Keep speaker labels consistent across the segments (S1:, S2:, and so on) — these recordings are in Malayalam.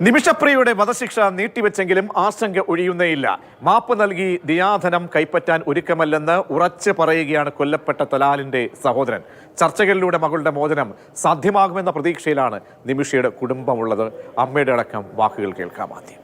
S1: നിമിഷപ്രിയയുടെ വധശിക്ഷ നീട്ടിവെച്ചെങ്കിലും ആശങ്ക ഒഴിയുന്നേയില്ല. മാപ്പ് നൽകി ദിയാധനം കൈപ്പറ്റാൻ ഒരുക്കമല്ലെന്ന് ഉറച്ചു പറയുകയാണ് കൊല്ലപ്പെട്ട തലാലിന്റെ സഹോദരൻ. ചർച്ചകളിലൂടെ മകളുടെ മോചനം സാധ്യമാകുമെന്ന പ്രതീക്ഷയിലാണ് നിമിഷയുടെ കുടുംബമുള്ളത്. അമ്മയുടെ അടക്കം വാക്കുകൾ കേൾക്കാം ആദ്യം.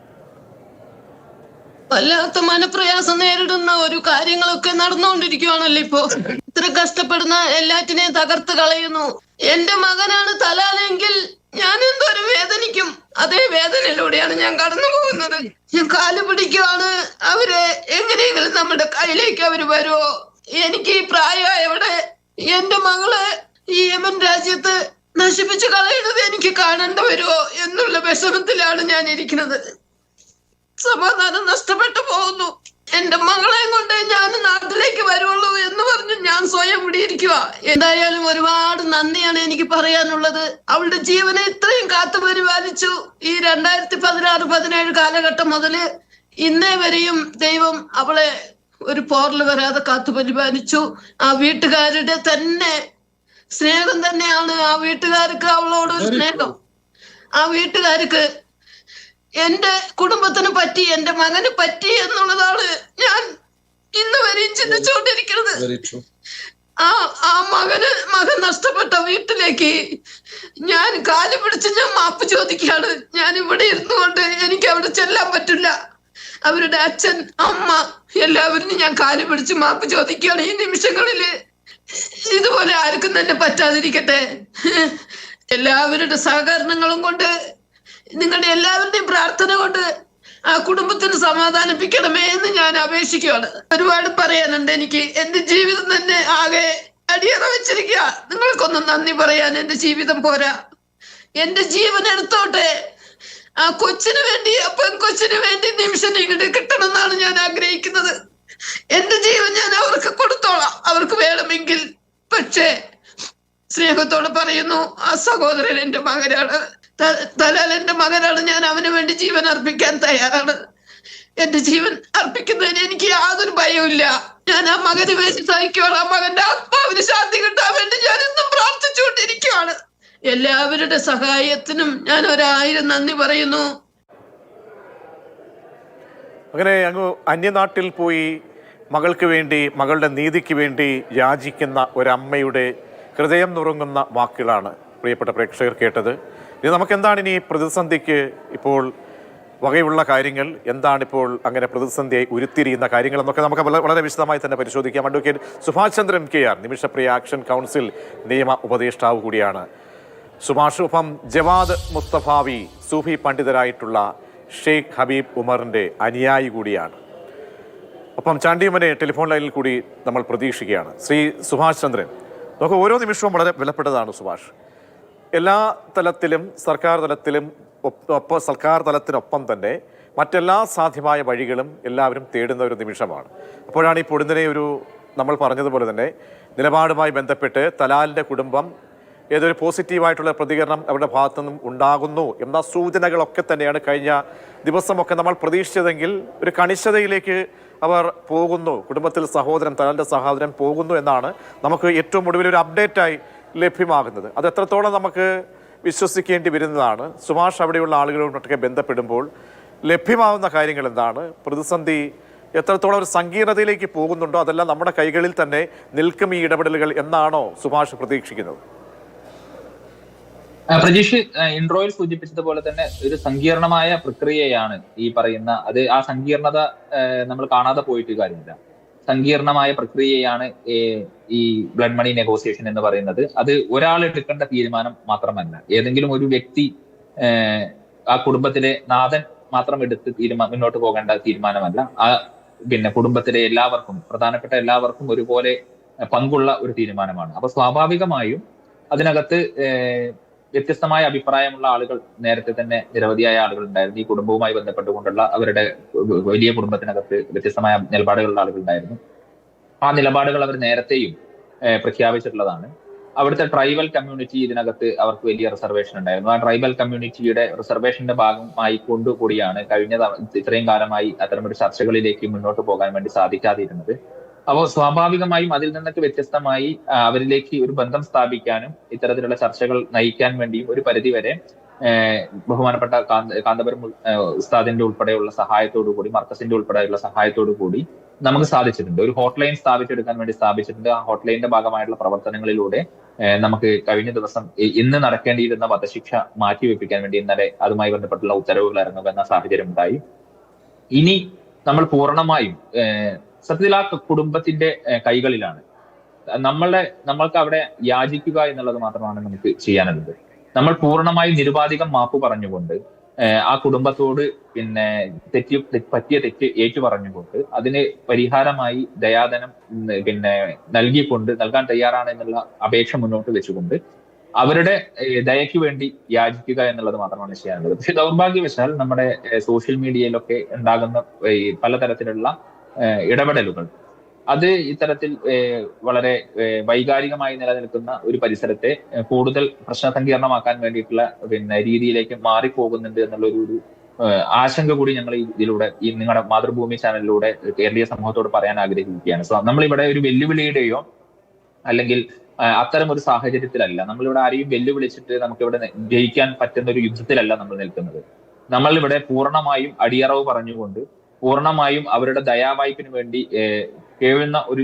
S2: വല്ലാത്ത മനപ്രയാസം നേരിടുന്ന ഒരു കാര്യങ്ങളൊക്കെ നടന്നുകൊണ്ടിരിക്കുകയാണല്ലോ ഇപ്പോ. ഇത്ര കഷ്ടപ്പെടുന്ന എല്ലാറ്റിനെയും തകർത്ത് കളയുന്നു. എന്റെ മകനാണ് തലാലെങ്കിൽ ഞാൻ എന്തൊരു വേദനിക്കും. അതേ വേദനയിലൂടെയാണ് ഞാൻ കടന്നു പോകുന്നത്. ഞാൻ കാല് പിടിക്കുവാണ്. അവരെ എങ്ങനെയെങ്കിലും നമ്മുടെ കയ്യിലേക്ക് അവര് വരുമോ? എനിക്ക് ഈ പ്രായമായവിടെ എന്റെ മകള് ഈ യമൻ രാജ്യത്ത് നശിപ്പിച്ചു കളയുന്നത് എനിക്ക് കാണേണ്ടി വരുമോ എന്നുള്ള വിഷമത്തിലാണ് ഞാൻ ഇരിക്കുന്നത്. സമാധാനം നഷ്ടപ്പെട്ടു പോകുന്നു. എന്റെ മകളെ കൊണ്ട് ഞാൻ നാട്ടിലേക്ക് വരുള്ളൂ എന്ന് പറഞ്ഞ് ഞാൻ സ്വയം ഇരിക്കുക. എന്തായാലും ഒരുപാട് നന്ദിയാണ് എനിക്ക് പറയാനുള്ളത്. അവളുടെ ജീവനെ ഇത്രയും കാത്തു പരിപാലിച്ചു. ഈ 2016-17 കാലഘട്ടം മുതല് ഇന്നേ വരെയും ദൈവം അവളെ ഒരു പോറൽ വരാതെ കാത്തു പരിപാലിച്ചു. ആ വീട്ടുകാരുടെ തന്നെ സ്നേഹം തന്നെയാണ്. ആ വീട്ടുകാർക്ക് അവളോട് സ്നേഹം. ആ വീട്ടുകാർക്ക് എന്റെ കുടുംബത്തിന് പറ്റി, എന്റെ മകന് പറ്റി എന്നുള്ളതാണ് ഞാൻ ഇന്ന് വരെയും ചിന്തിച്ചുകൊണ്ടിരിക്കുന്നത്. മകൻ നഷ്ടപ്പെട്ട വീട്ടിലേക്ക് ഞാൻ കാല് പിടിച്ച് ഞാൻ മാപ്പ് ചോദിക്കുകയാണ്. ഞാൻ ഇവിടെ ഇരുന്നുകൊണ്ട് എനിക്ക് അവിടെ ചെല്ലാൻ പറ്റില്ല. അവരുടെ അച്ഛൻ, അമ്മ എല്ലാവരും ഞാൻ കാല് പിടിച്ച് മാപ്പ് ചോദിക്കുകയാണ്. ഈ നിമിഷങ്ങളില് ഇതുപോലെ ആർക്കും തന്നെ പറ്റാതിരിക്കട്ടെ. എല്ലാവരുടെ സഹകരണങ്ങളും കൊണ്ട്, നിങ്ങളുടെ എല്ലാവരുടെയും പ്രാർത്ഥന കൊണ്ട് ആ കുടുംബത്തിന് സമാധാനിപ്പിക്കണമേ എന്ന് ഞാൻ അപേക്ഷിക്കുകയാണ്. ഒരുപാട് പറയാനുണ്ട് എനിക്ക്. എന്റെ ജീവിതം തന്നെ ആകെ അടിയറ വെച്ചിരിക്കുക. നിങ്ങൾക്കൊന്നും നന്ദി പറയാൻ എന്റെ ജീവിതം പോരാ. എന്റെ ജീവൻ എടുത്തോട്ടെ. ആ കൊച്ചിന് വേണ്ടി, ആ പെൺകൊച്ചിന് വേണ്ടി നിമിഷം ഇങ്ങോട്ട് കിട്ടണമെന്നാണ് ഞാൻ ആഗ്രഹിക്കുന്നത്. എന്റെ ജീവൻ ഞാൻ അവർക്ക് കൊടുത്തോളാം, അവർക്ക് വേണമെങ്കിൽ. പക്ഷേ സ്നേഹത്തോടെ പറയുന്നു, ആ സഹോദരൻ എന്റെ മകനാണ്. തലാൽ എന്റെ മകനാണ്. ഞാൻ അവന് വേണ്ടി ജീവൻ അർപ്പിക്കാൻ തയ്യാറാണ്. എന്റെ ജീവൻ അർപ്പിക്കുന്നതിന് എനിക്ക് യാതൊരു ഭയവുമില്ല. ഞാൻ ആ മകന് വേണ്ടി സഹിക്കുകയാണ്. ആ മകന്റെ ആത്മാവിന് ശാന്തി കിട്ടാൻ വേണ്ടി ഞാൻ ഇന്നും പ്രാർത്ഥിച്ചുകൊണ്ടിരിക്കുകയാണ്. എല്ലാവരുടെ സഹായത്തിനും ഞാൻ 1000 നന്ദി പറയുന്നു.
S1: അങ്ങനെ അങ്ങ് അന്യനാട്ടിൽ പോയി മകൾക്ക് വേണ്ടി, മകളുടെ നീതിക്ക് വേണ്ടി യാചിക്കുന്ന ഒരമ്മയുടെ ഹൃദയം നുറുങ്ങുന്ന വാക്കുകളാണ് പ്രിയപ്പെട്ട പ്രേക്ഷകർ കേട്ടത്. ഇനി നമുക്കെന്താണ് ഇനി പ്രതിസന്ധിക്ക് ഇപ്പോൾ വകയുള്ള കാര്യങ്ങൾ, എന്താണിപ്പോൾ അങ്ങനെ പ്രതിസന്ധിയായി ഉരുത്തിരിയുന്ന കാര്യങ്ങൾ എന്നൊക്കെ നമുക്ക് വളരെ വിശദമായി തന്നെ പരിശോധിക്കാം. അഡ്വക്കേറ്റ് സുഭാഷ് ചന്ദ്രൻ KR, നിമിഷപ്രിയ ആക്ഷൻ കൗൺസിൽ നിയമ ഉപദേഷ്ടാവ് കൂടിയാണ്. സുഭാഷ്, ഒപ്പം ജവാദ് മുസ്തഫാവി, സൂഫി പണ്ഡിതരായിട്ടുള്ള ഷെയ്ഖ് ഹബീബ് ഉമറിൻ്റെ അനുയായി കൂടിയാണ്. ഒപ്പം ചാണ്ടിയമ്മനെ ടെലിഫോൺ ലൈനിൽ കൂടി നമ്മൾ പ്രതീക്ഷിക്കുകയാണ്. ശ്രീ സുഭാഷ് ചന്ദ്രൻ, നമുക്ക് ഓരോ നിമിഷവും വളരെ വിലപ്പെട്ടതാണ് സുഭാഷ്. എല്ലാ തലത്തിലും, സർക്കാർ തലത്തിനൊപ്പം തന്നെ മറ്റെല്ലാ സാധ്യമായ വഴികളും എല്ലാവരും തേടുന്ന ഒരു നിമിഷമാണ്. അപ്പോഴാണ് ഈ പൊടുന്നനെ നമ്മൾ പറഞ്ഞതുപോലെ തന്നെ നിലപാടുമായി ബന്ധപ്പെട്ട് തലാലിൻ്റെ കുടുംബം ഏതൊരു പോസിറ്റീവായിട്ടുള്ള പ്രതികരണം അവരുടെ ഭാഗത്തുനിന്നും ഉണ്ടാകുന്നു എന്ന സൂചനകളൊക്കെ തന്നെയാണ് കഴിഞ്ഞ ദിവസമൊക്കെ നമ്മൾ പ്രതീക്ഷിച്ചതെങ്കിൽ ഒരു കണിശതയിലേക്ക് അവർ പോകുന്നു. കുടുംബത്തിൽ തലാലിൻ്റെ സഹോദരൻ പോകുന്നു എന്നാണ് നമുക്ക് ഏറ്റവും ഒടുവിൽ ഒരു അപ്ഡേറ്റായി ലഭ്യമാകുന്നത്. അത് എത്രത്തോളം നമുക്ക് വിശ്വസിക്കേണ്ടി വരുന്നതാണ്. സുഭാഷ്, അവിടെയുള്ള ആളുകളോടൊക്കെ ബന്ധപ്പെടുമ്പോൾ ലഭ്യമാകുന്ന കാര്യങ്ങൾ എന്താണ്? പ്രതിസന്ധി എത്രത്തോളം ഒരു സങ്കീർണതയിലേക്ക് പോകുന്നുണ്ടോ അതെല്ലാം നമ്മുടെ കൈകളിൽ തന്നെ നിൽക്കും ഈ ഇടപെടലുകൾ എന്നാണോ സുഭാഷ് പ്രതീക്ഷിക്കുന്നത്?
S3: പ്രജീഷ് ഇൻട്രോയിൽ സൂചിപ്പിച്ചതുപോലെ തന്നെ ഒരു സങ്കീർണമായ പ്രക്രിയയാണ് ഈ പറയുന്ന. അത് ആ സങ്കീർണത നമ്മൾ കാണാതെ പോയിട്ട് കാര്യമില്ല. സങ്കീർണമായ പ്രക്രിയയാണ് ഈ ബ്ലഡ് മണി നെഗോസിയേഷൻ എന്ന് പറയുന്നത്. അത് ഒരാൾ എടുക്കേണ്ട തീരുമാനം മാത്രമല്ല. ഏതെങ്കിലും ഒരു വ്യക്തി, ആ കുടുംബത്തിലെ നാഥൻ മാത്രം എടുത്ത് മുന്നോട്ട് പോകേണ്ട തീരുമാനമല്ല. പിന്നെ കുടുംബത്തിലെ എല്ലാവർക്കും, പ്രധാനപ്പെട്ട എല്ലാവർക്കും ഒരുപോലെ പങ്കുള്ള ഒരു തീരുമാനമാണ്. അപ്പൊ സ്വാഭാവികമായും അതിനകത്ത് വ്യത്യസ്തമായ അഭിപ്രായമുള്ള ആളുകൾ നേരത്തെ തന്നെ നിരവധിയായ ആളുകൾ ഉണ്ടായിരുന്നു. ഈ കുടുംബവുമായി ബന്ധപ്പെട്ടുകൊണ്ടുള്ള അവരുടെ വലിയ കുടുംബത്തിനകത്ത് വ്യത്യസ്തമായ നിലപാടുകളുള്ള ആളുകൾ ഉണ്ടായിരുന്നു. ആ നിലപാടുകൾ അവർ നേരത്തെയും പ്രഖ്യാപിച്ചിട്ടുള്ളതാണ്. അവിടുത്തെ ട്രൈബൽ കമ്മ്യൂണിറ്റി ഇതിനകത്ത് അവർക്ക് വലിയ റിസർവേഷൻ ഉണ്ടായിരുന്നു. ആ ട്രൈബൽ കമ്മ്യൂണിറ്റിയുടെ റിസർവേഷന്റെ ഭാഗമായി കൊണ്ടുകൂടിയാണ് ഇത്രയും കാലമായി അത്തരമൊരു ചർച്ചകളിലേക്ക് മുന്നോട്ട് പോകാൻ വേണ്ടി സാധിക്കാതിരുന്നത്. അപ്പോൾ സ്വാഭാവികമായും അതിൽ നിന്നൊക്കെ വ്യത്യസ്തമായി അവരിലേക്ക് ഒരു ബന്ധം സ്ഥാപിക്കാനും ഇത്തരത്തിലുള്ള ചർച്ചകൾ നയിക്കാൻ വേണ്ടിയും ഒരു പരിധിവരെ ബഹുമാനപ്പെട്ട കാന്തപുരം ഉസ്താദിന്റെ ഉൾപ്പെടെയുള്ള സഹായത്തോടു കൂടി, മർക്കസിന്റെ ഉൾപ്പെടെയുള്ള സഹായത്തോടു കൂടി നമുക്ക് സാധിച്ചിട്ടുണ്ട്. ഒരു ഹോട്ട് ലൈൻ സ്ഥാപിച്ചെടുക്കാൻ വേണ്ടി സ്ഥാപിച്ചിട്ടുണ്ട്. ആ ഹോട്ട് ലൈനിന്റെ ഭാഗമായിട്ടുള്ള പ്രവർത്തനങ്ങളിലൂടെ നമുക്ക് കഴിഞ്ഞ ദിവസം ഇന്ന് നടക്കേണ്ടിയിരുന്ന വധശിക്ഷ മാറ്റിവെപ്പിക്കാൻ വേണ്ടി ഇന്നലെ അതുമായി ബന്ധപ്പെട്ടുള്ള ഉത്തരവുകൾ ഇറങ്ങുമെന്ന സാഹചര്യം ഉണ്ടായി. ഇനി നമ്മൾ പൂർണ്ണമായും സത്യത്തിൽ ആ കുടുംബത്തിന്റെ കൈകളിലാണ്. നമ്മൾക്ക് അവിടെ യാചിക്കുക എന്നുള്ളത് മാത്രമാണ് നമുക്ക് ചെയ്യാനുള്ളത്. നമ്മൾ പൂർണ്ണമായും നിരുപാധികം മാപ്പ് പറഞ്ഞുകൊണ്ട് ആ കുടുംബത്തോട് പറ്റിയ തെറ്റ് ഏറ്റു പറഞ്ഞുകൊണ്ട് അതിന് പരിഹാരമായി ദയാധനം നൽകാൻ തയ്യാറാണ് എന്നുള്ള അപേക്ഷ മുന്നോട്ട് വെച്ചുകൊണ്ട് അവരുടെ ദയയ്ക്ക് വേണ്ടി യാചിക്കുക എന്നുള്ളത് മാത്രമാണ് ചെയ്യാനുള്ളത്. പക്ഷെ ദൗർഭാഗ്യവശാൽ നമ്മുടെ സോഷ്യൽ മീഡിയയിലൊക്കെ ഉണ്ടാകുന്ന പലതരത്തിലുള്ള ഇടപെടലുകൾ അത് ഇത്തരത്തിൽ വളരെ വൈകാരികമായി നിലനിൽക്കുന്ന ഒരു പരിസരത്തെ കൂടുതൽ പ്രശ്നസങ്കീർണമാക്കാൻ വേണ്ടിയിട്ടുള്ള രീതിയിലേക്ക് മാറിപ്പോകുന്നുണ്ട് എന്നുള്ള ഒരു ആശങ്ക കൂടി ഞങ്ങൾ ഇതിലൂടെ ഈ നിങ്ങളുടെ മാതൃഭൂമി ചാനലിലൂടെ കേരളീയ സമൂഹത്തോട് പറയാൻ ആഗ്രഹിക്കുകയാണ്. സോ നമ്മളിവിടെ ഒരു വെല്ലുവിളിയുടെയോ അല്ലെങ്കിൽ അത്തരം ഒരു സാഹചര്യത്തിലല്ല, നമ്മളിവിടെ ആരെയും വെല്ലുവിളിച്ചിട്ട് നമുക്കിവിടെ ജയിക്കാൻ പറ്റുന്ന ഒരു യുദ്ധത്തിലല്ല നമ്മൾ നിൽക്കുന്നത്. നമ്മളിവിടെ പൂർണ്ണമായും അടിയറവ് പറഞ്ഞുകൊണ്ട് പൂർണ്ണമായും അവരുടെ ദയാവായ്പിന് വേണ്ടി കേഴുന്ന ഒരു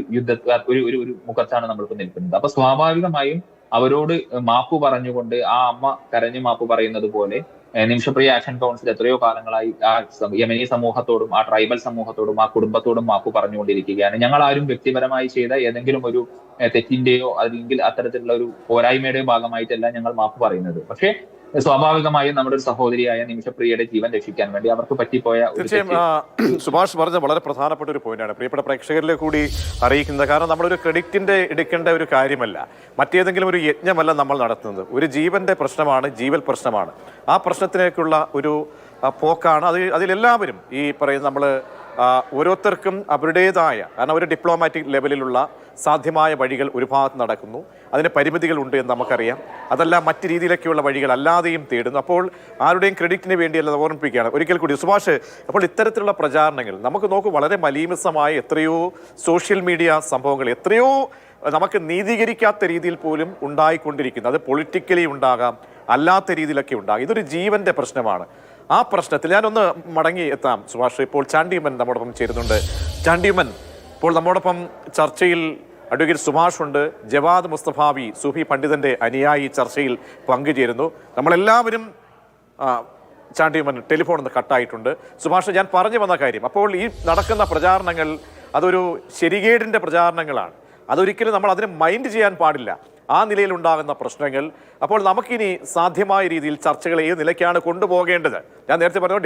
S3: ഒരു മുഖത്താണ് നമ്മളിപ്പോൾ നിൽക്കുന്നത്. അപ്പൊ സ്വാഭാവികമായും അവരോട് മാപ്പ് പറഞ്ഞുകൊണ്ട് ആ അമ്മ കരഞ്ഞു മാപ്പ് പറയുന്നത് പോലെ നിമിഷപ്രിയ ആക്ഷൻ കൗൺസിൽ എത്രയോ കാലങ്ങളായി ആ യമനി സമൂഹത്തോടും ആ ട്രൈബൽ സമൂഹത്തോടും ആ കുടുംബത്തോടും മാപ്പ് പറഞ്ഞുകൊണ്ടിരിക്കുകയാണ്. ഞങ്ങൾ ആരും വ്യക്തിപരമായി ചെയ്ത ഏതെങ്കിലും ഒരു തെറ്റിന്റെയോ അല്ലെങ്കിൽ അത്തരത്തിലുള്ള ഒരു പോരായ്മയുടെയോ ഭാഗമായിട്ടല്ല ഞങ്ങൾ മാപ്പ് പറയുന്നത്. പക്ഷേ സ്വാഭാവികമായും നമ്മുടെ ഒരു സഹോദരിയായ നിമിഷപ്രിയയുടെ ജീവൻ രക്ഷിക്കാൻ വേണ്ടി അവർക്ക് പറ്റിപ്പോയ
S1: സുഭാഷ് പറഞ്ഞ വളരെ പ്രധാനപ്പെട്ട ഒരു പോയിന്റാണ് പ്രിയപ്പെട്ട പ്രേക്ഷകരിലെ കൂടി അറിയിക്കുന്നത്. കാരണം നമ്മളൊരു ക്രെഡിറ്റിന്റെ എടുക്കേണ്ട ഒരു കാര്യമല്ല, മറ്റേതെങ്കിലും ഒരു യജ്ഞമല്ല നമ്മൾ നടത്തുന്നത്. ഒരു ജീവന്റെ പ്രശ്നമാണ്, ജീവൽ പ്രശ്നമാണ്. ആ പ്രശ്നത്തിലേക്കുള്ള ഒരു പോക്കാണ് അതിലെല്ലാവരും ഈ പറയുന്ന നമ്മൾ ഓരോരുത്തർക്കും അവരുടേതായ, കാരണം ഒരു ഡിപ്ലോമാറ്റിക് ലെവലിലുള്ള സാധ്യമായ വഴികൾ ഒരു ഭാഗത്ത് നടക്കുന്നു, അതിന് പരിമിതികളുണ്ട് എന്ന് നമുക്കറിയാം. അതല്ല മറ്റ് രീതിയിലൊക്കെയുള്ള വഴികൾ അല്ലാതെയും തേടുന്നു. അപ്പോൾ ആരുടെയും ക്രെഡിറ്റിന് വേണ്ടിയല്ല ഓർമ്മിപ്പിക്കുകയാണ് ഒരിക്കൽ കൂടി സുഭാഷ്. അപ്പോൾ ഇത്തരത്തിലുള്ള പ്രചാരണങ്ങൾ നമുക്ക് നോക്കൂ, വളരെ മലീമസമായ എത്രയോ സോഷ്യൽ മീഡിയ സംഭവങ്ങൾ എത്രയോ നമുക്ക് നീതീകരിക്കാത്ത രീതിയിൽ പോലും ഉണ്ടായിക്കൊണ്ടിരിക്കുന്നു. അത് പൊളിറ്റിക്കലി ഉണ്ടാകാം, അല്ലാത്ത രീതിയിലൊക്കെ ഉണ്ടാകാം. ഇതൊരു ജീവന്റെ പ്രശ്നമാണ്. ആ പ്രശ്നത്തിൽ ഞാനൊന്ന് മടങ്ങി എത്താം സുഭാഷ്. ഇപ്പോൾ ചാണ്ടിയുമ്മൻ നമ്മോടൊപ്പം ചേരുന്നുണ്ട്. ചാണ്ടിയുമ്മൻ, ഇപ്പോൾ നമ്മോടൊപ്പം ചർച്ചയിൽ അഡ്വക്കേറ്റ് സുഭാഷ് ഉണ്ട്, ജവാദ് മുസ്തഫാവി സൂഫി പണ്ഡിതന്റെ അനുയായി ചർച്ചയിൽ പങ്കുചേരുന്നു. നമ്മളെല്ലാവരും ചാണ്ടിയുമ്മൻ ടെലിഫോൺ ഒന്ന് കട്ടായിട്ടുണ്ട്. സുഭാഷ്, ഞാൻ പറഞ്ഞു വന്ന കാര്യം, അപ്പോൾ ഈ നടക്കുന്ന പ്രചാരണങ്ങൾ അതൊരു ശരികേടിൻ്റെ പ്രചാരണങ്ങളാണ്. അതൊരിക്കലും നമ്മൾ അതിനെ മൈൻഡ് ചെയ്യാൻ പാടില്ല. ആ നിലയിലുണ്ടാകുന്ന പ്രശ്നങ്ങൾ അപ്പോൾ നമുക്കിനി സാധ്യമായ രീതിയിൽ ചർച്ചകൾ ഏത് നിലയ്ക്കാണ് കൊണ്ടുപോകേണ്ടത്? ഞാൻ നേരത്തെ പറഞ്ഞു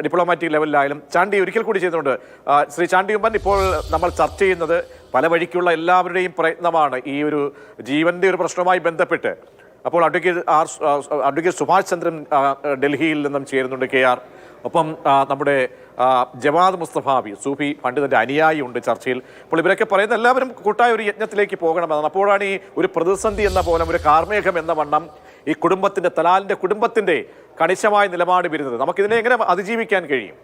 S1: ഡിപ്ലോമാറ്റിക് ലെവലിലായാലും. ചാണ്ടി ഒരിക്കൽ കൂടി ചെയ്തുകൊണ്ട് ശ്രീ ചാണ്ടിയുമ്മൻ, ഇപ്പോൾ നമ്മൾ ചർച്ച ചെയ്യുന്നത് പല വഴിക്കുള്ള എല്ലാവരുടെയും പ്രയത്നമാണ് ഈ ഒരു ജീവന്റെ ഒരു പ്രശ്നവുമായി ബന്ധപ്പെട്ട്. അപ്പോൾ അഡ്വക്കേറ്റ് സുഭാഷ് ചന്ദ്രൻ ഡൽഹിയിൽ നിന്നും ചേരുന്നുണ്ട്, KR. ഒപ്പം നമ്മുടെ ജവാദ് മുസ്തഫാവി സൂഫി പണ്ഡിതന്റെ അനുയായി ഉണ്ട് ചർച്ചയിൽ. അപ്പോൾ ഇവരൊക്കെ പറയുന്ന എല്ലാവരും കൂട്ടായ ഒരു യജ്ഞത്തിലേക്ക് പോകണമെന്നാണ്. അപ്പോഴാണ് ഈ ഒരു പ്രതിസന്ധി എന്ന പോലെ ഒരു കാർമേഘം എന്ന വണ്ണം ഈ കുടുംബത്തിന്റെ തലാലിന്റെ കുടുംബത്തിന്റെ കണിശമായ നിലപാട് വരുന്നത്. നമുക്കിതിനെ എങ്ങനെ അതിജീവിക്കാൻ കഴിയും?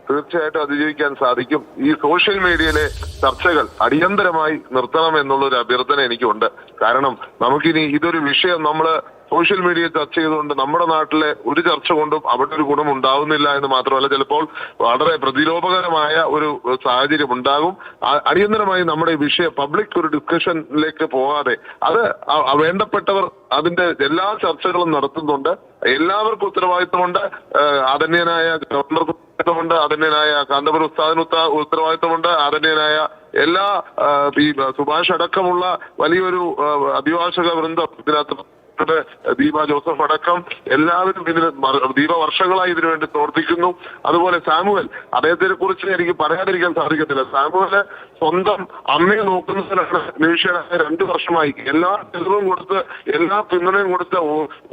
S4: തീർച്ചയായിട്ടും അതിജീവിക്കാൻ സാധിക്കും. ഈ സോഷ്യൽ മീഡിയയിലെ ചർച്ചകൾ അടിയന്തരമായി നിർത്തണം എന്നുള്ളൊരു അഭ്യർത്ഥന എനിക്കുണ്ട്. കാരണം നമുക്കിനി ഇതൊരു വിഷയം നമ്മള് സോഷ്യൽ മീഡിയ ചർച്ച ചെയ്തുകൊണ്ട് നമ്മുടെ നാട്ടിലെ ഒരു ചർച്ച കൊണ്ടും അവിടെ ഒരു ഗുണം ഉണ്ടാവുന്നില്ല എന്ന് മാത്രമല്ല, ചിലപ്പോൾ വളരെ പ്രതിലോഭകരമായ ഒരു സാഹചര്യം ഉണ്ടാകും. അടിയന്തരമായി നമ്മുടെ ഈ വിഷയം പബ്ലിക് ഒരു ഡിസ്കഷനിലേക്ക് പോകാതെ അത് വേണ്ടപ്പെട്ടവർ അതിന്റെ എല്ലാ ചർച്ചകളും നടത്തുന്നുണ്ട്. എല്ലാവർക്കും ഉത്തരവാദിത്തമുണ്ട്. ആദരണീയനായ ഗവർണർക്ക് ഉത്തരവാദിത്തമുണ്ട്, ആദരണീയനായ കാന്തപുരം ഉസ്താദിന് ഉത്തരവാദിത്തമുണ്ട്, ആദരണീയനായ എല്ലാ ഈ സുഭാഷ് അടക്കമുള്ള വലിയൊരു അഭിഭാഷക വൃന്ദം ഇതിനകത്ത് ദീപ ജോസഫ് അടക്കം എല്ലാവരും ഇതിന് ദീപ വർഷങ്ങളായി ഇതിനു വേണ്ടി പ്രവർത്തിക്കുന്നു. അതുപോലെ സാമുവൽ, അദ്ദേഹത്തിനെ കുറിച്ച് എനിക്ക് പറയാതിരിക്കാൻ സാധിക്കത്തില്ല. സാമുവല് സ്വന്തം അമ്മയെ നോക്കുന്നതിനാണ് നിമിഷനായ 2 വർഷമായി എല്ലാ ചെലവും കൊടുത്ത് എല്ലാ പിന്തുണയും കൊടുത്ത്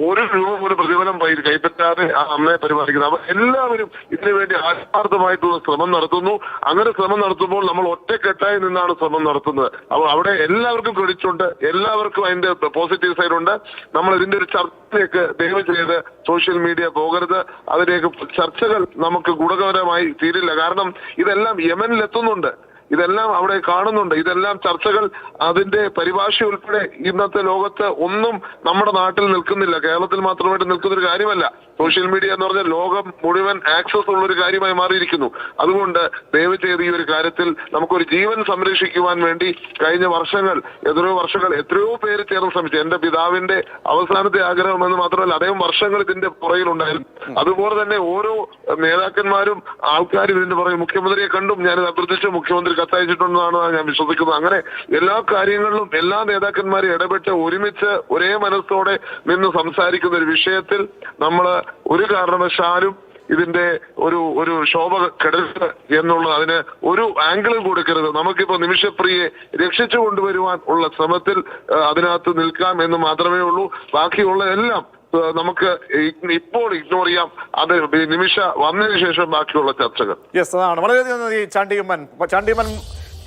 S4: ഒരു രൂപ ഒരു പ്രതിഫലം കൈപ്പറ്റാതെ ആ അമ്മയെ പരിപാലിക്കുന്നത്. അപ്പൊ എല്ലാവരും ഇതിനു വേണ്ടി ആത്മാർത്ഥമായിട്ടുള്ള ശ്രമം നടത്തുന്നു. അങ്ങനെ ശ്രമം നടത്തുമ്പോൾ നമ്മൾ ഒറ്റക്കെട്ടായി നിന്നാണ് ശ്രമം നടത്തുന്നത്. അപ്പോൾ അവിടെ എല്ലാവർക്കും ക്രെഡിറ്റ് ഉണ്ട്, എല്ലാവർക്കും അതിന്റെ പോസിറ്റീവ് സൈഡ് ഉണ്ട്. നമ്മൾ ഇതിന്റെ ഒരു ചർച്ചയിലേക്ക് ദയവ് ചെയ്ത് സോഷ്യൽ മീഡിയ പോകരുത്. അതിലേക്ക് ചർച്ചകൾ നമുക്ക് ഗുണകരമായി തീരില്ല. കാരണം ഇതെല്ലാം യമനിൽ എത്തുന്നുണ്ട്. ഇതെല്ലാം അവിടെ കാണുന്നുണ്ട്. ഇതെല്ലാം ചർച്ചകൾ, അതിന്റെ പരിഭാഷ ഉൾപ്പെടെ ഇന്നത്തെ ലോകത്ത് ഒന്നും നമ്മുടെ നാട്ടിൽ നിൽക്കുന്നില്ല. കേരളത്തിൽ മാത്രമായിട്ട് നിൽക്കുന്ന ഒരു കാര്യമല്ല. സോഷ്യൽ മീഡിയ എന്ന് പറഞ്ഞാൽ ലോകം മുഴുവൻ ആക്സസ് ഉള്ള ഒരു കാര്യമായി മാറിയിരിക്കുന്നു. അതുകൊണ്ട് ദയവ് ചെയ്ത് ഈ ഒരു കാര്യത്തിൽ നമുക്കൊരു ജീവൻ സംരക്ഷിക്കുവാൻ വേണ്ടി കഴിഞ്ഞ വർഷങ്ങൾ, എത്രയോ പേര് ചേർന്ന് ശ്രമിച്ചു. എന്റെ പിതാവിന്റെ അവസാനത്തെ ആഗ്രഹം എന്ന് മാത്രമല്ല, അദ്ദേഹം വർഷങ്ങൾ ഇതിന്റെ പുറകിലുണ്ടായിരുന്നു. അതുപോലെ തന്നെ ഓരോ നേതാക്കന്മാരും ആൾക്കാരും ഇതിന്റെ പുറകെ, മുഖ്യമന്ത്രിയെ കണ്ടും ഞാനിത് അഭ്യർത്ഥിച്ചു, മുഖ്യമന്ത്രി കത്തയച്ചിട്ടുണ്ടെന്നാണ് ഞാൻ വിശ്വസിക്കുന്നത്. അങ്ങനെ എല്ലാ കാര്യങ്ങളിലും എല്ലാ നേതാക്കന്മാരും ഇടപെട്ട് ഒരുമിച്ച് ഒരേ മനസ്സോടെ നിന്ന് സംസാരിക്കുന്ന ഒരു വിഷയത്തിൽ നമ്മൾ ഒരു കാരണവശാലും ഇതിന്റെ ഒരു ശോഭ കെടരുത് എന്നുള്ളത്, അതിന് ഒരു ആംഗിളും കൊടുക്കരുത്. നമുക്കിപ്പോ നിമിഷപ്രിയെ രക്ഷിച്ചു കൊണ്ടുവരുവാൻ ഉള്ള ശ്രമത്തിൽ അതിനകത്ത് നിൽക്കാം എന്ന് മാത്രമേ ഉള്ളൂ. ബാക്കിയുള്ള എല്ലാം നമുക്ക് ഇപ്പോൾ ഇഗ്നോർ ചെയ്യാം. അത് നിമിഷ വന്നതിന് ശേഷം ബാക്കിയുള്ള ചർച്ചകൾ.
S1: യെസ്, അതാണ് വളരെയധികം നന്ദി ചാണ്ടിയമ്മൻ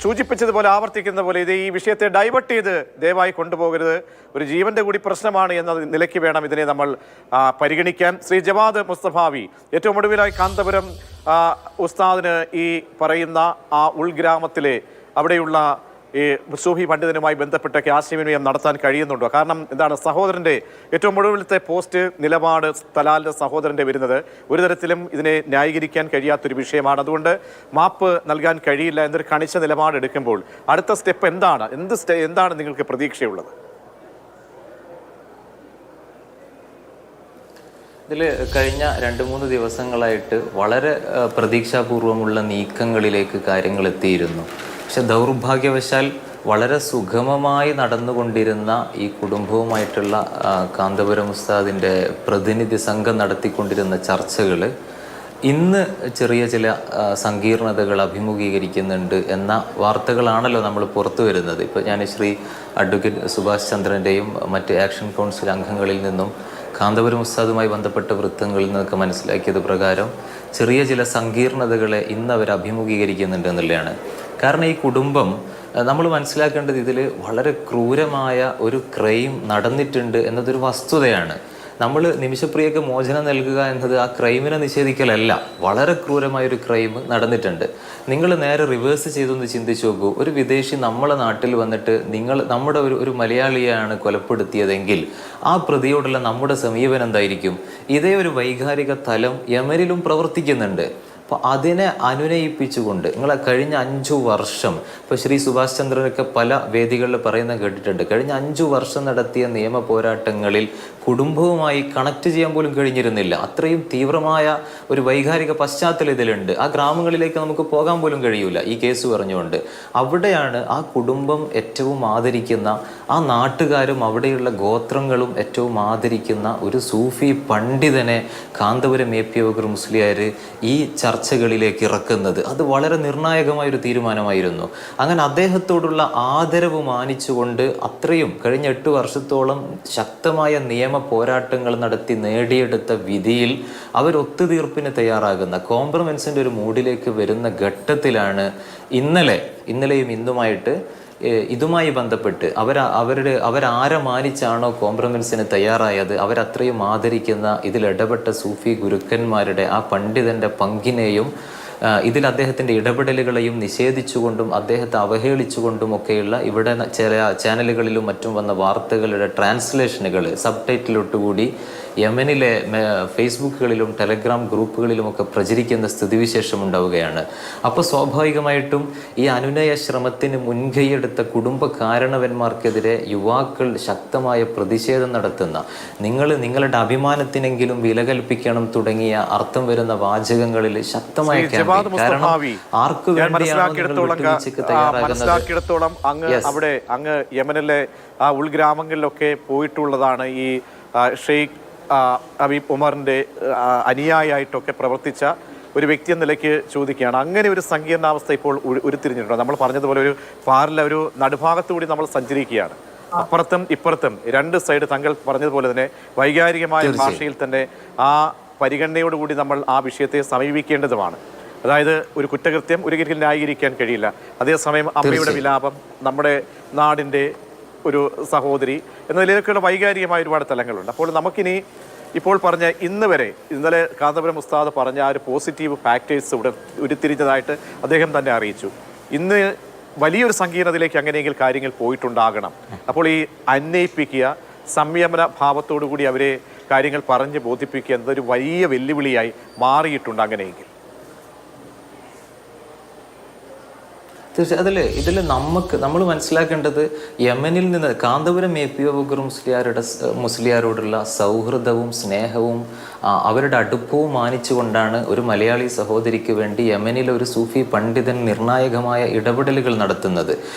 S1: സൂചിപ്പിച്ചതുപോലെ, ആവർത്തിക്കുന്ന പോലെ ഇത് ഈ വിഷയത്തെ ഡൈവേർട്ട് ചെയ്ത് ദയവായി കൊണ്ടുപോകരുത്. ഒരു ജീവന്റെ കൂടി പ്രശ്നമാണ് എന്ന നിലയ്ക്ക് വേണം ഇതിനെ നമ്മൾ പരിഗണിക്കാൻ. ശ്രീ ജവാദ് മുസ്തഫാവി, ഏറ്റവും ഒടുവിലായി കാന്തപുരം ഉസ്താദിന് ഈ പറയുന്ന ആ ഉൾഗ്രാമത്തിലെ അവിടെയുള്ള ഈ സൂഫി പണ്ഡിതനുമായി ബന്ധപ്പെട്ടൊക്കെ ആശയവിനിമയം നടത്താൻ കഴിയുന്നുണ്ടോ? കാരണം എന്താണ്, സഹോദരൻ്റെ ഏറ്റവും ഒടുവിലത്തെ പോസ്റ്റ് നിലപാട് തലാലിൻ്റെ സഹോദരൻ്റെ വരുന്നത് ഒരു തരത്തിലും ഇതിനെ ന്യായീകരിക്കാൻ കഴിയാത്തൊരു വിഷയമാണ്. അതുകൊണ്ട് മാപ്പ് നൽകാൻ കഴിയില്ല എന്നൊരു കണിച്ച നിലപാടെടുക്കുമ്പോൾ അടുത്ത സ്റ്റെപ്പ് എന്താണ്? എന്താണ് നിങ്ങൾക്ക് പ്രതീക്ഷയുള്ളത്?
S5: ഇതിൽ കഴിഞ്ഞ 2-3 ദിവസങ്ങളായിട്ട് വളരെ പ്രതീക്ഷാപൂർവമുള്ള നീക്കങ്ങളിലേക്ക് കാര്യങ്ങൾ എത്തിയിരുന്നു. പക്ഷെ ദൗർഭാഗ്യവശാൽ വളരെ സുഗമമായി നടന്നുകൊണ്ടിരുന്ന ഈ കുടുംബവുമായിട്ടുള്ള കാന്തപുരം ഉസ്താദിൻ്റെ പ്രതിനിധി സംഘം നടത്തിക്കൊണ്ടിരുന്ന ചർച്ചകൾ ഇന്ന് ചെറിയ ചില സങ്കീർണതകൾ അഭിമുഖീകരിക്കുന്നുണ്ട് എന്ന വാർത്തകളാണല്ലോ നമ്മൾ പുറത്തു വരുന്നത്. ഇപ്പോൾ ഞാൻ ശ്രീ അഡ്വക്കേറ്റ് സുഭാഷ് ചന്ദ്രൻ്റെയും മറ്റ് ആക്ഷൻ കൗൺസിൽ അംഗങ്ങളിൽ നിന്നും കാന്തപുരം ഉസ്താദുമായി ബന്ധപ്പെട്ട വൃത്തങ്ങളിൽ നിന്നൊക്കെ മനസ്സിലാക്കിയത് പ്രകാരം ചെറിയ ചില സങ്കീർണതകളെ ഇന്ന് അവർ അഭിമുഖീകരിക്കുന്നുണ്ട് എന്നുള്ളതാണ്. കാരണം ഈ കുടുംബം, നമ്മൾ മനസ്സിലാക്കേണ്ടത് ഇതിൽ വളരെ ക്രൂരമായ ഒരു ക്രൈം നടന്നിട്ടുണ്ട് എന്നതൊരു വസ്തുതയാണ്. നമ്മൾ നിമിഷപ്രിയക്ക് മോചനം നൽകുക എന്നത് ആ ക്രൈമിനെ നിഷേധിക്കലല്ല, വളരെ ക്രൂരമായൊരു ക്രൈം നടന്നിട്ടുണ്ട്. നിങ്ങൾ നേരെ റിവേഴ്സ് ചെയ്തൊന്ന് ചിന്തിച്ചു നോക്കൂ. ഒരു വിദേശി നമ്മളെ നാട്ടിൽ വന്നിട്ട് നമ്മുടെ ഒരു മലയാളിയാണ് കൊലപ്പെടുത്തിയതെങ്കിൽ ആ പ്രതിയോടുള്ള നമ്മുടെ സമീപനം എന്തായിരിക്കും? ഇതേ ഒരു വൈകാരിക തലം യമനിലും പ്രവർത്തിക്കുന്നുണ്ട്. അപ്പോൾ അതിനെ അനുനയിപ്പിച്ചുകൊണ്ട് നിങ്ങളെ കഴിഞ്ഞ 5 വർഷം, ഇപ്പോൾ ശ്രീ സുഭാഷ് ചന്ദ്രനൊക്കെ പല വേദികളിൽ പറയുന്ന കേട്ടിട്ടുണ്ട്, കഴിഞ്ഞ 5 വർഷം നടത്തിയ നിയമ പോരാട്ടങ്ങളിൽ കുടുംബവുമായി കണക്ട് ചെയ്യാൻ പോലും കഴിഞ്ഞിരുന്നില്ല. അത്രയും തീവ്രമായ ഒരു വൈകാരിക പശ്ചാത്തലം ഇതിലുണ്ട്. ആ ഗ്രാമങ്ങളിലേക്ക് നമുക്ക് പോകാൻ പോലും കഴിയൂല ഈ കേസ് പറഞ്ഞുകൊണ്ട്. അവിടെയാണ് ആ കുടുംബം ഏറ്റവും ആദരിക്കുന്ന, ആ നാട്ടുകാരും അവിടെയുള്ള ഗോത്രങ്ങളും ഏറ്റവും ആദരിക്കുന്ന ഒരു സൂഫി പണ്ഡിതനെ കാന്തപുരം AP അബൂബക്കർ മുസ്ലിയാർ ഈ ചർച്ചകളിലേക്ക് ഇറക്കുന്നത്. അത് വളരെ നിർണായകമായൊരു തീരുമാനമായിരുന്നു. അങ്ങനെ അദ്ദേഹത്തോടുള്ള ആദരവ് മാനിച്ചുകൊണ്ട് അത്രയും കഴിഞ്ഞ 8 വർഷത്തോളം ശക്തമായ നിയമ പോരാട്ടങ്ങൾ നടത്തി നേടിയെടുത്ത വിധിയിൽ അവർ ഒത്തുതീർപ്പിന് തയ്യാറാകുന്ന, കോംപ്രമൈസിൻ്റെ ഒരു മൂഡിലേക്ക് വരുന്ന ഘട്ടത്തിലാണ് ഇന്നലെയും ഇന്നുമായിട്ട് ഇതുമായി ബന്ധപ്പെട്ട് അവരാരെ മാനിച്ചാണോ കോംപ്രമൈസിന് തയ്യാറായത്, അവരത്രയും ആദരിക്കുന്ന ഇതിലിടപെട്ട സൂഫി ഗുരുക്കന്മാരുടെ ആ പണ്ഡിതന്റെ പങ്കിനെയും ഇതിൽ അദ്ദേഹത്തിൻ്റെ ഇടപെടലുകളെയും നിഷേധിച്ചുകൊണ്ടും അദ്ദേഹത്തെ അവഹേളിച്ചുകൊണ്ടും ഒക്കെയുള്ള ഇവിടെ ചില ചാനലുകളിലും മറ്റും വന്ന വാർത്തകളുടെ ട്രാൻസ്ലേഷനുകൾ സബ് ടൈറ്റിലോട്ടുകൂടി യമനിലെ ഫേസ്ബുക്കുകളിലും ടെലഗ്രാം ഗ്രൂപ്പുകളിലുമൊക്കെ പ്രചരിക്കുന്ന സ്ഥിതിവിശേഷം ഉണ്ടാവുകയാണ്. അപ്പോൾ സ്വാഭാവികമായിട്ടും ഈ അനുനയ ശ്രമത്തിന് മുൻകൈയെടുത്ത കുടുംബ കാരണവന്മാർക്കെതിരെ യുവാക്കൾ ശക്തമായ പ്രതിഷേധം നടത്തുന്ന, നിങ്ങളുടെ അഭിമാനത്തിനെങ്കിലും വില കൽപ്പിക്കണം തുടങ്ങിയ അർത്ഥം വരുന്ന വാചകങ്ങളിൽ ശക്തമായ
S1: മനസ്സിലാക്കിയിടത്തോളം അങ്ങ് യമനിലെ ആ ഉൾഗ്രാമങ്ങളിലൊക്കെ പോയിട്ടുള്ളതാണ്. ഈ ഷെയ്ഖ് ഹബീബ് ഉമറിന്റെ അനുയായിട്ടൊക്കെ പ്രവർത്തിച്ച ഒരു വ്യക്തി എന്ന നിലയ്ക്ക് ചോദിക്കുകയാണ്, അങ്ങനെ ഒരു സങ്കീർണാവസ്ഥ ഇപ്പോൾ ഉരുത്തിരിഞ്ഞിട്ടുണ്ട്. നമ്മൾ പറഞ്ഞതുപോലെ ഒരു ഫാറിലെ ഒരു നടുഭാഗത്തുകൂടി നമ്മൾ സഞ്ചരിക്കുകയാണ്. അപ്പുറത്തും ഇപ്പുറത്തും 2 സൈഡ്, താങ്കൾ പറഞ്ഞതുപോലെ തന്നെ വൈകാരികമായ ഭാഷയിൽ തന്നെ ആ പരിഗണനയോടുകൂടി നമ്മൾ ആ വിഷയത്തെ സമീപിക്കേണ്ടതുമാണ്. അതായത് ഒരു കുറ്റകൃത്യം ഒരിക്കലും ന്യായീകരിക്കാൻ കഴിയില്ല. അതേസമയം അമ്മയുടെ വിലാപം, നമ്മുടെ നാടിൻ്റെ ഒരു സഹോദരി എന്ന നിലയിലൊക്കെയുള്ള വൈകാരികമായ ഒരുപാട് തലങ്ങളുണ്ട്. അപ്പോൾ നമുക്കിനി ഇപ്പോൾ പറഞ്ഞ ഇന്നലെ കാന്തപുരം ഉസ്താദ് പറഞ്ഞ ആ ഒരു പോസിറ്റീവ് ഫാക്ടേഴ്സ് ഉരുത്തിരിഞ്ഞതായിട്ട് അദ്ദേഹം തന്നെ അറിയിച്ചു. ഇന്ന് വലിയൊരു സങ്കീർണതയിലേക്ക് അങ്ങനെയെങ്കിൽ കാര്യങ്ങൾ പോയിട്ടുണ്ടാകണം. അപ്പോൾ ഈ അന്വയിപ്പിക്കുക, സംയമന ഭാവത്തോടു കൂടി അവരെ കാര്യങ്ങൾ പറഞ്ഞ് ബോധിപ്പിക്കുക എന്നതൊരു വലിയ വെല്ലുവിളിയായി മാറിയിട്ടുണ്ട് അങ്ങനെയെങ്കിൽ.
S5: തീർച്ചയായും ഇതിൽ നമ്മൾ മനസ്സിലാക്കേണ്ടത് യമനിൽ നിന്ന് കാന്തപുരം APO ബക്കർ മുസ്ലിയാരോടുള്ള സൗഹൃദവും സ്നേഹവും അവരുടെ അടുപ്പവും മാനിച്ചുകൊണ്ടാണ് ഒരു മലയാളി സഹോദരിക്ക് വേണ്ടി യമനിലെ ഒരു സൂഫി പണ്ഡിതൻ നിർണായകമായ ഇടപെടലുകൾ നടത്തുന്നത്.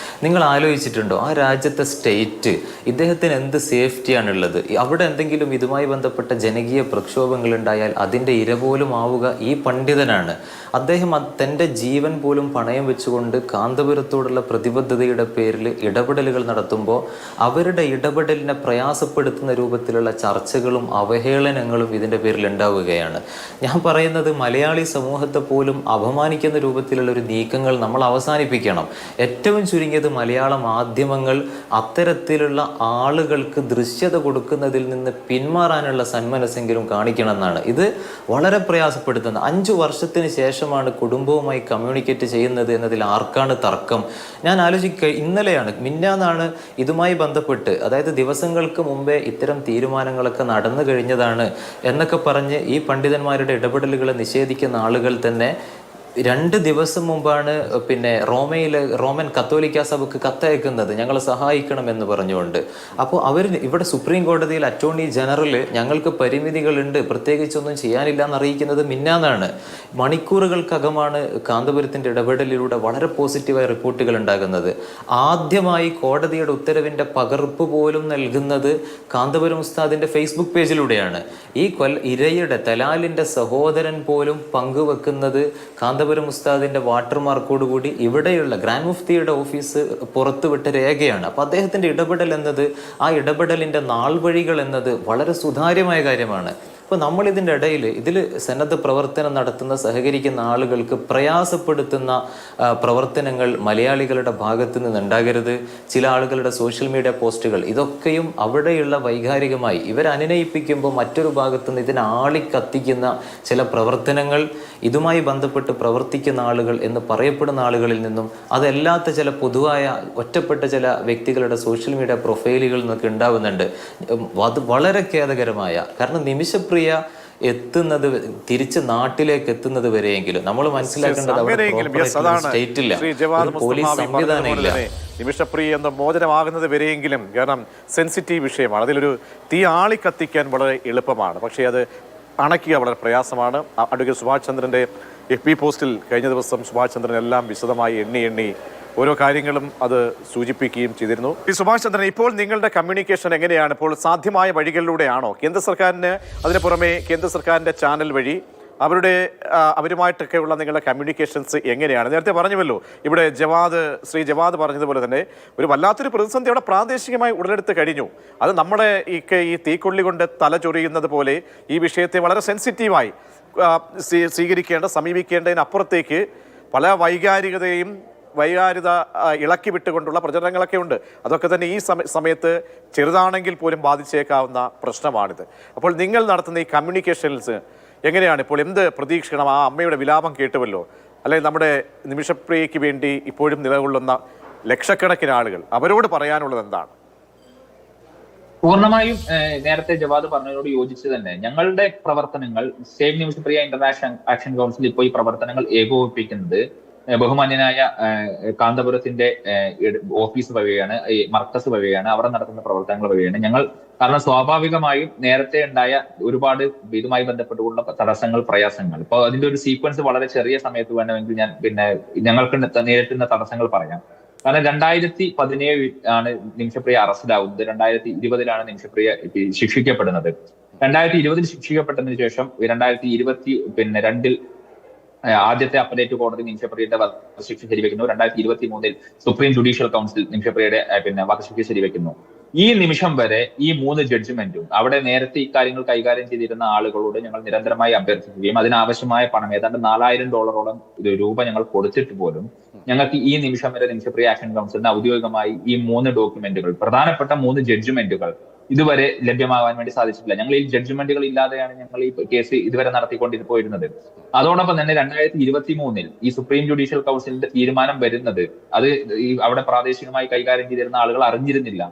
S5: നിങ്ങൾ ആലോചിച്ചിട്ടുണ്ടോ ആ രാജ്യത്തെ സ്റ്റേറ്റ് ഇദ്ദേഹത്തിന് എന്ത് സേഫ്റ്റിയാണുള്ളത്? അവിടെ എന്തെങ്കിലും ഇതുമായി ബന്ധപ്പെട്ട ജനകീയ പ്രക്ഷോഭങ്ങൾ ഉണ്ടായാൽ അതിൻ്റെ ഇര പോലും ആവുക ഈ പണ്ഡിതനാണ്. അദ്ദേഹം തൻ്റെ ജീവൻ പോലും പണയം വെച്ചുകൊണ്ട് കാന്തപുരത്തോടുള്ള പ്രതിബദ്ധതയുടെ പേരിൽ ഇടപെടലുകൾ നടത്തുമ്പോൾ അവരുടെ ഇടപെടലിനെ പ്രയാസപ്പെടുത്തുന്ന രൂപത്തിലുള്ള ചർച്ചകളും അവഹേളനങ്ങളും ഇതിൻ്റെ പേരിൽ ഉണ്ടാവുകയാണ്. ഞാൻ പറയുന്നത് മലയാളി സമൂഹത്തെ പോലും അപമാനിക്കുന്ന രൂപത്തിലുള്ള ഒരു നീക്കങ്ങൾ നമ്മൾ അവസാനിപ്പിക്കണം. ഏറ്റവും ചുരുങ്ങിയത് മലയാള മാധ്യമങ്ങൾ അത്തരത്തിലുള്ള ആളുകൾക്ക് ദൃശ്യത കൊടുക്കുന്നതിൽ നിന്ന് പിന്മാറാനുള്ള സന്മനസ്സെങ്കിലും കാണിക്കണമെന്നാണ്. ഇത് വളരെ പ്രയാസപ്പെടുത്തുന്നത്. 5 വർഷത്തിന് ശേഷമാണ് കുടുംബവുമായി കമ്മ്യൂണിക്കേറ്റ് ചെയ്യുന്നത് എന്നതിൽ ആർക്കാണ് തർക്കം? ഞാൻ ഇന്നലെയാണ് മിന്നാന്നാണ് ഇതുമായി ബന്ധപ്പെട്ട്, അതായത് ദിവസങ്ങൾക്ക് മുമ്പേ ഇത്തരം തീരുമാനങ്ങളൊക്കെ നടന്നു കഴിഞ്ഞതാണ് എന്നൊക്കെ പറഞ്ഞ് ഈ പണ്ഡിതന്മാരുടെ ഇടപെടലുകളെ നിഷേധിക്കുന്ന ആളുകൾ തന്നെ 2 ദിവസം മുമ്പാണ് റോമൻ കത്തോലിക്ക സഭക്ക് കത്തയക്കുന്നത് ഞങ്ങളെ സഹായിക്കണമെന്ന് പറഞ്ഞുകൊണ്ട്. അപ്പോൾ അവർ ഇവിടെ സുപ്രീം കോടതിയിൽ അറ്റോർണി ജനറൽ ഞങ്ങൾക്ക് പരിമിതികളുണ്ട്, പ്രത്യേകിച്ചൊന്നും ചെയ്യാനില്ല എന്നറിയിക്കുന്നത് മിന്നാന്നാണ്. മണിക്കൂറുകൾക്കകമാണ് കാന്തപുരത്തിൻ്റെ ഇടപെടലിലൂടെ വളരെ പോസിറ്റീവായ റിപ്പോർട്ടുകൾ ഉണ്ടാകുന്നത്. ആദ്യമായി കോടതിയുടെ ഉത്തരവിൻ്റെ പകർപ്പ് പോലും നൽകുന്നത് കാന്തപുരം ഉസ്താദിൻ്റെ ഫേസ്ബുക്ക് പേജിലൂടെയാണ്. ഈ ഇരയുടെ തലാലിൻ്റെ സഹോദരൻ പോലും പങ്കുവെക്കുന്നത് കാന്തപുരം ഉസ്താദിന്റെ വാട്ടർമാർക്കോടുകൂടി ഇവിടെയുള്ള ഗ്രാൻഡ് മുഫ്തിയുടെ ഓഫീസ് പുറത്തുവിട്ട രേഖയാണ്. അപ്പോൾ അദ്ദേഹത്തിന്റെ ഇടപെടൽ എന്നത്, ആ ഇടപെടലിന്റെ നാൾവഴികൾ എന്നത് വളരെ സുതാര്യമായ കാര്യമാണ്. അപ്പോൾ നമ്മളിതിൻ്റെ ഇടയിൽ സന്നദ്ധ പ്രവർത്തനം നടത്തുന്ന സഹകരിക്കുന്ന ആളുകൾക്ക് പ്രയാസപ്പെടുത്തുന്ന പ്രവർത്തനങ്ങൾ മലയാളികളുടെ ഭാഗത്ത് നിന്ന് ഉണ്ടാകരുത്. ചില ആളുകളുടെ സോഷ്യൽ മീഡിയ പോസ്റ്റുകൾ ഇതൊക്കെയും അവിടെയുള്ള വൈകാരികമായി ഇവരനുനയിപ്പിക്കുമ്പോൾ മറ്റൊരു ഭാഗത്തു നിന്ന് ഇതിനെ ആളിക്കത്തിക്കുന്ന ചില പ്രവർത്തനങ്ങൾ, ഇതുമായി ബന്ധപ്പെട്ട് പ്രവർത്തിക്കുന്ന ആളുകൾ എന്ന് പറയപ്പെടുന്ന ആളുകളിൽ നിന്നും അതല്ലാത്ത ചില പൊതുവായ ഒറ്റപ്പെട്ട ചില വ്യക്തികളുടെ സോഷ്യൽ മീഡിയ പ്രൊഫൈലുകളിൽ നിന്നൊക്കെ ഉണ്ടാവുന്നുണ്ട്. അത് വളരെ ഖേദകരമായ, കാരണം നിമിഷപ്രിയ എത്തുന്നത് തിരിച്ച് നാട്ടിലേക്ക് എത്തുന്നത് വരെയെങ്കിലും നമ്മൾ മനസ്സിലാക്കേണ്ടത് സ്റ്റേറ്റില്ല, പോലീസ് സംവിധാനം ഇല്ല.
S1: നിമിഷപ്രിയ എന്ന മോചനമാകുന്നത് വരെയെങ്കിലും, കാരണം സെൻസിറ്റീവ് വിഷയമാണ്, അതിലൊരു തീ ആളിക്കത്തിക്കാൻ വളരെ എളുപ്പമാണ്, പക്ഷേ അത് അണയ്ക്കുക വളരെ പ്രയാസമാണ്. അഡ്വക്കേറ്റ് സുഭാഷ് ചന്ദ്രൻ്റെ FB പോസ്റ്റിൽ കഴിഞ്ഞ ദിവസം സുഭാഷ് ചന്ദ്രൻ എല്ലാം വിശദമായി എണ്ണി ഓരോ കാര്യങ്ങളും അത് സൂചിപ്പിക്കുകയും ചെയ്തിരുന്നു. ഈ സുഭാഷ് ചന്ദ്രൻ, ഇപ്പോൾ നിങ്ങളുടെ കമ്മ്യൂണിക്കേഷൻ എങ്ങനെയാണ്? ഇപ്പോൾ സാധ്യമായ വഴികളിലൂടെയാണോ? കേന്ദ്ര സർക്കാരിന് അതിന് പുറമെ കേന്ദ്ര സർക്കാരിൻ്റെ ചാനൽ വഴി അവരുമായിട്ടൊക്കെയുള്ള നിങ്ങളുടെ കമ്മ്യൂണിക്കേഷൻസ് എങ്ങനെയാണ്? നേരത്തെ പറഞ്ഞുവല്ലോ, ഇവിടെ ശ്രീ ജവാദ് പറഞ്ഞതുപോലെ തന്നെ ഒരു വല്ലാത്തൊരു പ്രതിസന്ധി അവിടെ പ്രാദേശികമായി ഉടലെടുത്ത് കഴിഞ്ഞു. അത് നമ്മുടെ ഈ തീക്കൊള്ളി കൊണ്ട് തല ചൊറിയുന്നത് പോലെ ഈ വിഷയത്തെ വളരെ സെൻസിറ്റീവായി സമീപിക്കേണ്ടതിനപ്പുറത്തേക്ക് പല വൈകാരികത ഇളക്കി വിട്ടുകൊണ്ടുള്ള പ്രചരണങ്ങളൊക്കെ ഉണ്ട്. അതൊക്കെ തന്നെ ഈ സമയത്ത് ചെറുതാണെങ്കിൽ പോലും ബാധിച്ചേക്കാവുന്ന പ്രശ്നമാണിത്. അപ്പോൾ നിങ്ങൾ നടത്തുന്ന ഈ കമ്മ്യൂണിക്കേഷൻസ് എങ്ങനെയാണ്? ഇപ്പോൾ എന്ത് പ്രതീക്ഷിക്കണം? ആ അമ്മയുടെ വിലാപം കേട്ടുവല്ലോ, അല്ലെങ്കിൽ നമ്മുടെ നിമിഷപ്രിയയ്ക്ക് വേണ്ടി ഇപ്പോഴും നിലകൊള്ളുന്ന ലക്ഷക്കണക്കിന് ആളുകൾ, അവരോട് പറയാനുള്ളത് എന്താണ്?
S3: പൂർണ്ണമായും നേരത്തെ ജവാദ് പറഞ്ഞതിനോട് യോജിച്ച് തന്നെ ഞങ്ങളുടെ പ്രവർത്തനങ്ങൾ save Nimisha Priya international action council ഇപ്പോൾ ഈ പ്രവർത്തനങ്ങൾ ഏകോപിപ്പിക്കുന്നത് ബഹുമാന്യനായ കാന്തപുരത്തിന്റെ ഓഫീസ് വഴിയാണ്, മർക്കസ് വഴിയാണ്, അവിടെ നടത്തുന്ന പ്രവർത്തനങ്ങൾ വഴിയാണ്. കാരണം സ്വാഭാവികമായും നേരത്തെ ഉണ്ടായ ഒരുപാട് ഇതുമായി ബന്ധപ്പെട്ടുകൊണ്ടുള്ള തടസ്സങ്ങൾ, പ്രയാസങ്ങൾ, ഇപ്പോൾ അതിന്റെ ഒരു സീക്വൻസ് വളരെ ചെറിയ സമയത്ത് വേണമെങ്കിൽ ഞാൻ ഞങ്ങൾക്ക് നേരിട്ടുന്ന തടസ്സങ്ങൾ പറയാം. കാരണം 2017 ആണ് നിമിഷപ്രിയ അറസ്റ്റിലാവുന്നത്, 2020 നിമിഷപ്രിയ ശിക്ഷിക്കപ്പെടുന്നത്. 2020 ശിക്ഷിക്കപ്പെട്ടതിന് ശേഷം 2022 ആദ്യത്തെ അപ്പലേറ്റ് കോടതി നിമിഷപ്രിയയുടെ വധശിക്ഷ ശരിവെക്കുന്നു. 2023 സുപ്രീം ജുഡീഷ്യൽ കൗൺസിൽ നിമിഷപ്രിയയുടെ വധശിക്ഷ ശരിവെക്കുന്നു. ഈ നിമിഷം വരെ ഈ 3 ജഡ്ജ്മെന്റും അവിടെ നേരത്തെ ഇക്കാര്യങ്ങൾ കൈകാര്യം ചെയ്തിരുന്ന ആളുകളോട് ഞങ്ങൾ നിരന്തരമായി അഭ്യർത്ഥിക്കുകയും അതിനാവശ്യമായ പണം ഏതാണ്ട് $4000 രൂപ ഞങ്ങൾ കൊടുത്തിട്ട് പോലും ഞങ്ങൾക്ക് ഈ നിമിഷം വരെ നിമിഷപ്രിയ ആക്ഷൻ കൗൺസിലിന് ഔദ്യോഗികമായി ഈ 3 ഡോക്യുമെന്റുകൾ, പ്രധാനപ്പെട്ട 3 ജഡ്ജ്മെന്റുകൾ ഇതുവരെ ലഭ്യമാകാൻ വേണ്ടി സാധിച്ചിട്ടില്ല. ഞങ്ങൾ ഈ ജഡ്ജ്മെന്റുകൾ ഇല്ലാതെയാണ് ഞങ്ങൾ ഈ കേസ് ഇതുവരെ നടത്തിക്കൊണ്ടിരുന്നത്. അതോടൊപ്പം തന്നെ 2023 ഈ സുപ്രീം ജുഡീഷ്യൽ കൗൺസിലിന്റെ തീരുമാനം വരുന്നത് അത് ഈ അവിടെ പ്രാദേശികമായി കൈകാര്യം ചെയ്തിരുന്ന ആളുകൾ അറിഞ്ഞിരുന്നില്ല.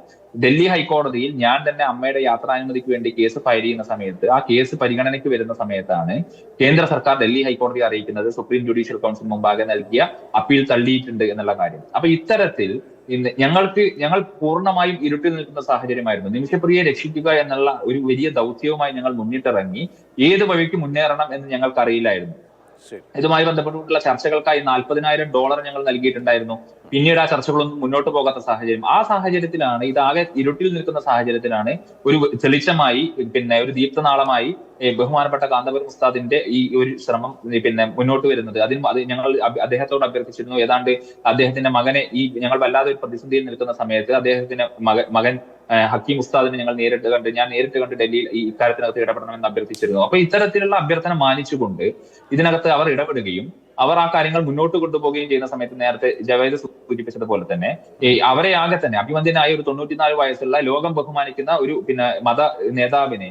S3: ഡൽഹി ഹൈക്കോടതിയിൽ ഞാൻ തന്നെ അമ്മയുടെ യാത്രാനുമതിക്ക് വേണ്ടി കേസ് ഫയൽ ചെയ്യുന്ന സമയത്ത് ആ കേസ് പരിഗണനയ്ക്ക് വരുന്ന സമയത്താണ് കേന്ദ്ര സർക്കാർ ഡൽഹി ഹൈക്കോടതിയെ അറിയിക്കുന്നത് സുപ്രീം ജുഡീഷ്യൽ കൗൺസിൽ മുമ്പാകെ നൽകിയ അപ്പീൽ തള്ളിയിട്ടുണ്ട് എന്നുള്ള കാര്യം. അപ്പൊ ഇത്തരത്തിൽ ഞങ്ങൾ പൂർണ്ണമായും ഇരുട്ടിൽ നിൽക്കുന്ന സാഹചര്യമായിരുന്നു. നിമിഷപ്രിയയെ രക്ഷിക്കുക എന്നുള്ള ഒരു വലിയ ദൗത്യവുമായി ഞങ്ങൾ മുന്നിട്ടിറങ്ങി ഏത് വഴിക്ക് മുന്നേറണം എന്ന് ഞങ്ങൾക്ക് അറിയില്ലായിരുന്നു. ഇതുമായി ബന്ധപ്പെട്ടുള്ള ചർച്ചകൾക്കായി $40,000 ഞങ്ങൾ നൽകിയിട്ടുണ്ടായിരുന്നു. പിന്നീട് ആ ചർച്ചകളൊന്നും മുന്നോട്ട് പോകാത്ത സാഹചര്യം. ആ സാഹചര്യത്തിലാണ് ഇതാകെ ഇരുട്ടിൽ നിൽക്കുന്ന സാഹചര്യത്തിലാണ് ഒരു തെളിച്ചമായി ഒരു ദീപ്തനാളമായി ബഹുമാനപ്പെട്ട കാന്തപുരം ഉസ്താദിന്റെ ഈ ഒരു ശ്രമം മുന്നോട്ട് വരുന്നത്. ഞങ്ങൾ അദ്ദേഹത്തോട് അഭ്യർത്ഥിച്ചിരുന്നു. ഏതാണ്ട് അദ്ദേഹത്തിന്റെ മകനെ ഞങ്ങൾ വല്ലാതെ ഒരു പ്രതിസന്ധിയിൽ നിൽക്കുന്ന സമയത്ത് അദ്ദേഹത്തിന്റെ മകൻ ഹക്കീം ഉസ്താദിനെ ഞാൻ നേരിട്ട് കണ്ട് ഡൽഹിയിൽ ഈ ഇക്കാര്യത്തിനകത്ത് ഇടപെടണമെന്ന് അഭ്യർത്ഥിച്ചിരുന്നു. അപ്പൊ ഇത്തരത്തിലുള്ള അഭ്യർത്ഥന മാനിച്ചുകൊണ്ട് ഇതിനകത്ത് അവർ ഇടപെടുകയും അവർ ആ കാര്യങ്ങൾ മുന്നോട്ട് കൊണ്ടുപോവുകയും ചെയ്യുന്ന സമയത്ത് നേരത്തെ ജവേദ് സൂചിപ്പിച്ചതുപോലെ തന്നെ അവരെ ആകെ തന്നെ അഭിമന്യനായ ഒരു 94 വയസ്സുള്ള ലോകം ബഹുമാനിക്കുന്ന ഒരു മത നേതാവിനെ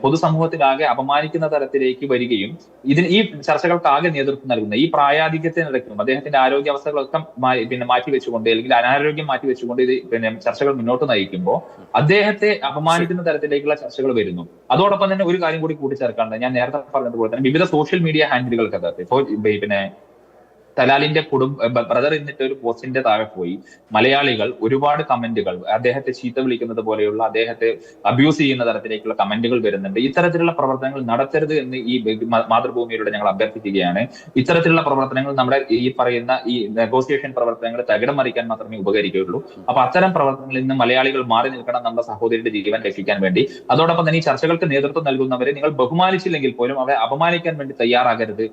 S3: പൊതുസമൂഹത്തിലാകെ അപമാനിക്കുന്ന തരത്തിലേക്ക് വരികയും ഈ ചർച്ചകൾക്ക് ആകെ നേതൃത്വം നൽകുന്ന ഈ പ്രായാധിക്യത്തിനിടയ്ക്കും അദ്ദേഹത്തിന്റെ ആരോഗ്യാവസ്ഥകളൊക്കെ മാറ്റിവെച്ചുകൊണ്ട് അല്ലെങ്കിൽ അനാരോഗ്യം മാറ്റിവെച്ചുകൊണ്ട് ഇത് ചർച്ചകൾ മുന്നോട്ട് നയിക്കുമ്പോൾ അദ്ദേഹത്തെ അപമാനിക്കുന്ന തരത്തിലേക്കുള്ള ചർച്ചകൾ വരുന്നു. അതോടൊപ്പം തന്നെ ഒരു കാര്യം കൂടി കൂട്ടിച്ചേർക്കാനുണ്ട്. ഞാൻ നേരത്തെ പറഞ്ഞതുപോലെ തന്നെ വിവിധ സോഷ്യൽ മീഡിയ ഹാൻഡിലുകൾക്കകത്ത് തലാലിന്റെ ബ്രദർ എന്നിട്ട് ഒരു പോസ്റ്റിന്റെ താഴെ പോയി മലയാളികൾ ഒരുപാട് കമന്റുകൾ അദ്ദേഹത്തെ ചീത്ത വിളിക്കുന്നത് പോലെയുള്ള അദ്ദേഹത്തെ അബ്യൂസ് ചെയ്യുന്ന തരത്തിലേക്കുള്ള കമന്റുകൾ വരുന്നുണ്ട്. ഇത്തരത്തിലുള്ള പ്രവർത്തനങ്ങൾ നടത്തരുത് എന്ന് ഈ മാതൃഭൂമിയിലൂടെ ഞങ്ങൾ അഭ്യർത്ഥിക്കുകയാണ്. ഇത്തരത്തിലുള്ള പ്രവർത്തനങ്ങൾ നമ്മുടെ ഈ പറയുന്ന ഈ നെഗോസിയേഷൻ പ്രവർത്തനങ്ങൾ തകിടം മറിക്കാൻ മാത്രമേ ഉപകരിക്കുകയുള്ളൂ. അപ്പൊ അത്തരം പ്രവർത്തനങ്ങളിൽ നിന്ന് മലയാളികൾ മാറി നിൽക്കണം, നമ്മുടെ സഹോദരിയുടെ ജീവൻ രക്ഷിക്കാൻ വേണ്ടി. അതോടൊപ്പം തന്നെ ഈ ചർച്ചകൾക്ക് നേതൃത്വം നൽകുന്നവരെ നിങ്ങൾ ബഹുമാനിച്ചില്ലെങ്കിൽ പോലും അവരെ അപമാനിക്കാൻ വേണ്ടി തയ്യാറാകരുത്.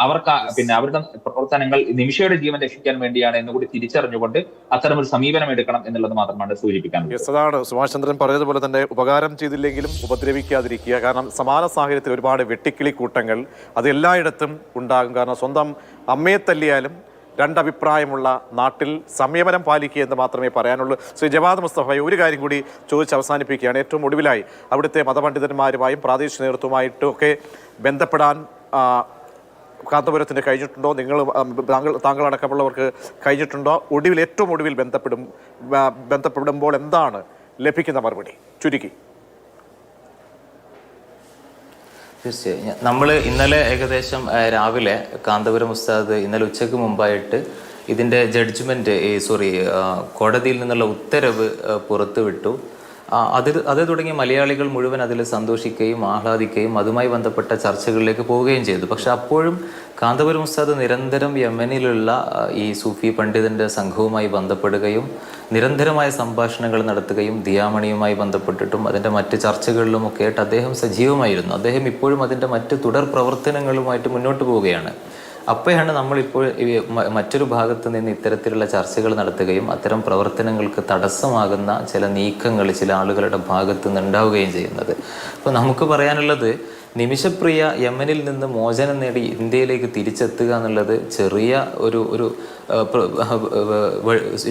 S3: അവർക്ക് അവരുടെ പ്രവർത്തനങ്ങൾ നിമിഷയുടെ ജീവൻ രക്ഷിക്കാൻ വേണ്ടിയാണ് എന്നുകൂടി തിരിച്ചറിഞ്ഞുകൊണ്ട് അത്തരം ഒരു സമീപനം എടുക്കണം എന്നുള്ളത് മാത്രമാണ് സൂചിപ്പിക്കാനുള്ളത്.
S1: അതാണ് സുഭാഷ് ചന്ദ്രൻ പറഞ്ഞതുപോലെ തന്നെ ഉപകാരം ചെയ്തില്ലെങ്കിലും ഉപദ്രവിക്കാതിരിക്കുക. കാരണം സമാന സാഹചര്യത്തിൽ ഒരുപാട് വെട്ടിക്കിളി കൂട്ടങ്ങൾ അത് എല്ലായിടത്തും ഉണ്ടാകും. കാരണം സ്വന്തം അമ്മയെ തല്ലിയാലും രണ്ടഭിപ്രായമുള്ള നാട്ടിൽ സംയമനം പാലിക്കുക എന്ന് മാത്രമേ പറയാനുള്ളൂ. ശ്രീ ജവാദ് മുസ്തഫ, ഒരു കാര്യം കൂടി ചോദിച്ച് അവസാനിപ്പിക്കുകയാണ്. ഏറ്റവും ഒടുവിലായി അവിടുത്തെ മതപണ്ഡിതന്മാരുമായും പ്രാദേശിക നേതൃത്വമായിട്ടും ഒക്കെ ബന്ധപ്പെടാൻ കാന്തപുരത്തിന് കഴിഞ്ഞിട്ടുണ്ടോ? താങ്കൾ അടക്കമുള്ളവർക്ക് കഴിഞ്ഞിട്ടുണ്ടോ? ഏറ്റവും ഒടുവിൽ ബന്ധപ്പെടുമ്പോൾ എന്താണ് ലഭിക്കുന്ന മറുപടി? ചുരുക്കി.
S5: തീർച്ചയായും നമ്മൾ ഇന്നലെ ഏകദേശം രാവിലെ കാന്തപുരം ഉസ്താദ് ഇന്നലെ ഉച്ചയ്ക്ക് മുമ്പായിട്ട് ഇതിൻ്റെ ജഡ്ജ്മെൻറ്റ് കോടതിയിൽ നിന്നുള്ള ഉത്തരവ് പുറത്തുവിട്ടു. അത് തുടങ്ങി മലയാളികൾ മുഴുവൻ അതിൽ സന്തോഷിക്കുകയും ആഹ്ലാദിക്കുകയും അതുമായി ബന്ധപ്പെട്ട ചർച്ചകളിലേക്ക് പോവുകയും ചെയ്തു. പക്ഷെ അപ്പോഴും കാന്തപുരം ഉസ്താദ് നിരന്തരം യമനിലുള്ള ഈ സൂഫി പണ്ഡിതന്റെ സംഘവുമായി ബന്ധപ്പെടുകയും നിരന്തരമായ സംഭാഷണങ്ങൾ നടത്തുകയും ദിയാമണിയുമായി ബന്ധപ്പെട്ടിട്ടും അതിൻ്റെ മറ്റ് ചർച്ചകളിലുമൊക്കെ ആയിട്ട് അദ്ദേഹം സജീവമായിരുന്നു. അദ്ദേഹം ഇപ്പോഴും അതിൻ്റെ മറ്റ് തുടർ പ്രവർത്തനങ്ങളുമായിട്ട് മുന്നോട്ട് പോവുകയാണ്. അപ്പോഴാണ് നമ്മളിപ്പോൾ മറ്റൊരു ഭാഗത്ത് നിന്ന് ഇത്തരത്തിലുള്ള ചർച്ചകൾ നടത്തുകയും അത്തരം പ്രവർത്തനങ്ങൾക്ക് തടസ്സമാകുന്ന ചില നീക്കങ്ങൾ ചില ആളുകളുടെ ഭാഗത്ത് നിന്ന് ഉണ്ടാവുകയും ചെയ്യുന്നത്. അപ്പോൾ നമുക്ക് പറയാനുള്ളത്, നിമിഷപ്രിയ യമനിൽ നിന്ന് മോചനം നേടി ഇന്ത്യയിലേക്ക് തിരിച്ചെത്തുക എന്നുള്ളത് ചെറിയ ഒരു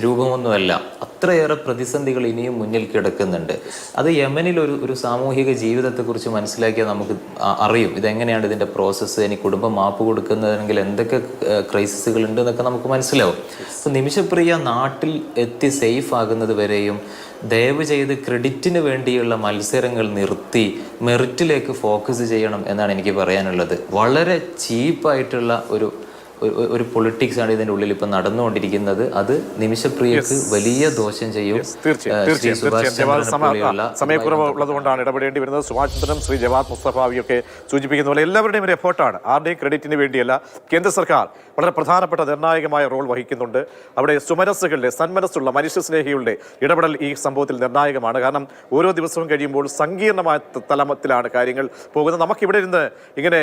S5: രൂപമൊന്നുമല്ല. അത്രയേറെ പ്രതിസന്ധികൾ ഇനിയും മുന്നിൽ കിടക്കുന്നുണ്ട്. അത് യമനിൽ ഒരു സാമൂഹിക ജീവിതത്തെക്കുറിച്ച് മനസ്സിലാക്കിയാൽ നമുക്ക് അറിയും ഇതെങ്ങനെയാണ് ഇതിൻ്റെ പ്രോസസ്സ്. ഇനി കുടുംബം മാപ്പ് കൊടുക്കുന്നതെങ്കിൽ എന്തൊക്കെ ക്രൈസിസുകൾ ഉണ്ട് എന്നൊക്കെ നമുക്ക് മനസ്സിലാവും. അപ്പോൾ നിമിഷപ്രിയ നാട്ടിൽ എത്തി സേഫ് ആകുന്നത് വരെയും ദയവ് ചെയ്ത് ക്രെഡിറ്റിന് വേണ്ടിയുള്ള മത്സരങ്ങൾ നിർത്തി മെറിറ്റിലേക്ക് ഫോക്കസ് ചെയ്യണം എന്നാണ് എനിക്ക് പറയാനുള്ളത്. വളരെ ചീപ്പായിട്ടുള്ള ഒരു പൊളിറ്റിക്സ് ആണ് ഇതിൻ്റെ ഉള്ളിൽ ഇപ്പം നടന്നുകൊണ്ടിരിക്കുന്നത്. അത് നിമിഷപ്രിയക്ക് വലിയ ദോഷം ചെയ്യും.
S1: സമയക്കുറവ് ഉള്ളതുകൊണ്ടാണ് ഇടപെടേണ്ടി വരുന്നത്. സുഭാഷ് ചന്ദ്രൻ, ശ്രീ ജവാദ് മുസ്തഫാവിയൊക്കെ സൂചിപ്പിക്കുന്ന പോലെ എല്ലാവരുടെയും ഒരു എഫേർട്ടാണ്. ആരുടെയും ക്രെഡിറ്റിന് വേണ്ടിയല്ല. കേന്ദ്ര സർക്കാർ വളരെ പ്രധാനപ്പെട്ട നിർണായകമായ റോൾ വഹിക്കുന്നുണ്ട്. അവിടെ സുമനസ്സുകളുടെ സന്മനസ്സുള്ള മനുഷ്യസ്നേഹികളുടെ ഇടപെടൽ ഈ സംഭവത്തിൽ നിർണായകമാണ്. കാരണം ഓരോ ദിവസവും കഴിയുമ്പോൾ സങ്കീർണമായ തലത്തിലാണ് കാര്യങ്ങൾ പോകുന്നത്. നമുക്കിവിടെ ഇരുന്ന് ഇങ്ങനെ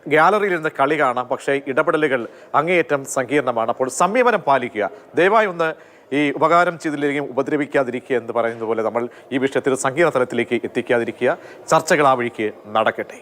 S1: ഗ്യാലറിയിലിരുന്ന് കളി കാണാം, പക്ഷേ ഇടപെടലുകൾ അങ്ങേയറ്റം സങ്കീർണമാണ്. അപ്പോൾ സംയമനം പാലിക്കുക. ദയവായി ഒന്ന് ഈ ഉപകാരം ചെയ്തില്ലെങ്കിലും ഉപദ്രവിക്കാതിരിക്കുക എന്ന് പറയുന്നത് പോലെ നമ്മൾ ഈ വിഷയത്തിൽ സങ്കീർണ തലത്തിലേക്ക് എത്തിക്കാതിരിക്കുക. ചർച്ചകൾ ആ വഴിക്ക് നടക്കട്ടെ.